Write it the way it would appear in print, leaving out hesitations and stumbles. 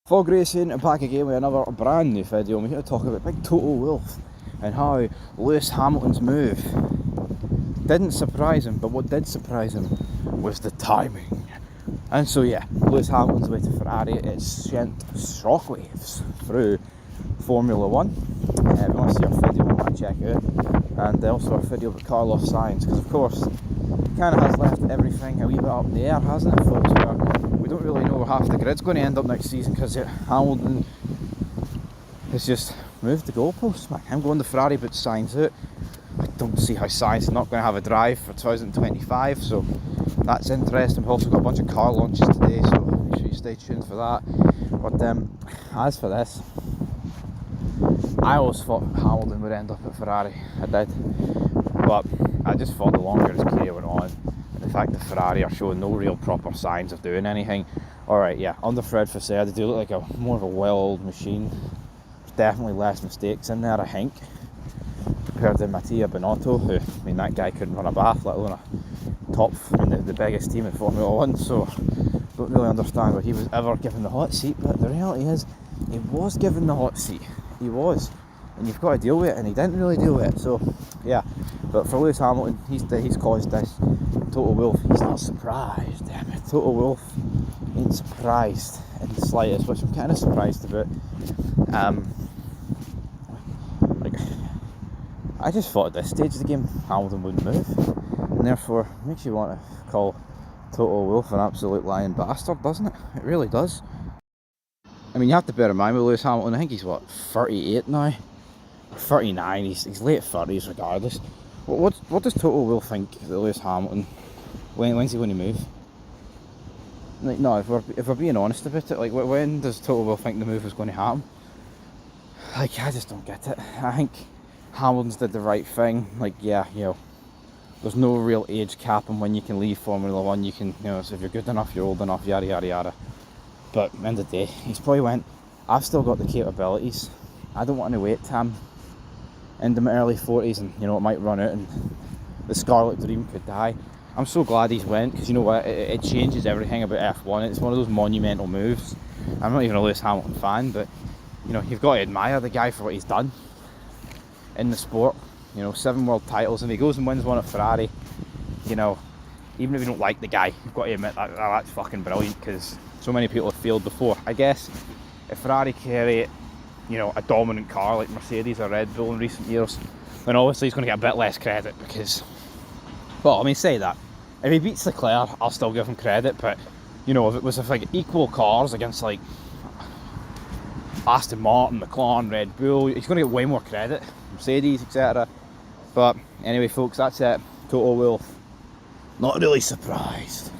Fog Racing back again with another brand new video. We're here to talk about big Toto Wolff and how Lewis Hamilton's move didn't surprise him, but what did surprise him was the timing. And so yeah, Lewis Hamilton's way to Ferrari, it sent shockwaves through Formula 1. If you want to see our video, you might check it out. And also our video about Carlos Sainz, because of course it kind of has left everything a wee bit up in the air, hasn't it, folks? We don't really know where half the grid's going to end up next season because Hamilton has just moved the goalposts. I'm going to Ferrari, but Sainz out. I don't see how Sainz is not going to have a drive for 2025, so that's interesting. We've also got a bunch of car launches today, so make sure you stay tuned for that. But as for this, I always thought Hamilton would end up at Ferrari. I did, but I just thought the longer his career went on, the fact that Ferrari are showing no real proper signs of doing anything. Alright, yeah, under Fred Vasseur, they do look like more of a well-oiled machine. There's definitely less mistakes in there, I think, compared to Mattia Binotto, who, I mean, that guy couldn't run a bath, let alone the biggest team in Formula 1, so don't really understand why he was ever given the hot seat. But the reality is, he was given the hot seat. He was. And you've got to deal with it, and he didn't really deal with it, so yeah. But for Lewis Hamilton, he's caused this. Toto Wolff, he's not surprised, damn it. Toto Wolff ain't surprised in the slightest, which I'm kind of surprised about. I just thought at this stage of the game, Hamilton wouldn't move, and therefore makes you want to call Toto Wolff an absolute lying bastard, doesn't it? It really does. I mean, you have to bear in mind with Lewis Hamilton, I think he's what, 38 now? 39, he's late 30s regardless. What does Toto Wolff think that Lewis Hamilton, when's he going to move? Like, no, if we're being honest about it, like, when does Toto Wolff think the move is going to happen? Like, I just don't get it. I think Hamilton's did the right thing. Like, yeah, you know, there's no real age cap on when you can leave Formula 1. You can, you know, so if you're good enough, you're old enough, yada yada yada. But at the end of the day, he's probably went, I've still got the capabilities. I don't want to wait till I'm into my early 40s and, you know, it might run out and the Scarlet Dream could die. I'm so glad he's went, because you know what, it changes everything about F1. It's one of those monumental moves. I'm not even a Lewis Hamilton fan, but, you know, you've got to admire the guy for what he's done in the sport. You know, 7 world titles, and he goes and wins one at Ferrari. You know, even if you don't like the guy, you've got to admit that that's fucking brilliant, because so many people have failed before. I guess if Ferrari carry, you know, a dominant car like Mercedes or Red Bull in recent years, then obviously he's going to get a bit less credit because, well, I mean, say that. If he beats Leclerc, I'll still give him credit, but, you know, if it was like equal cars against like Aston Martin, McLaren, Red Bull, he's going to get way more credit, Mercedes, etc. But anyway, folks, that's it. Toto Wolff, not really surprised.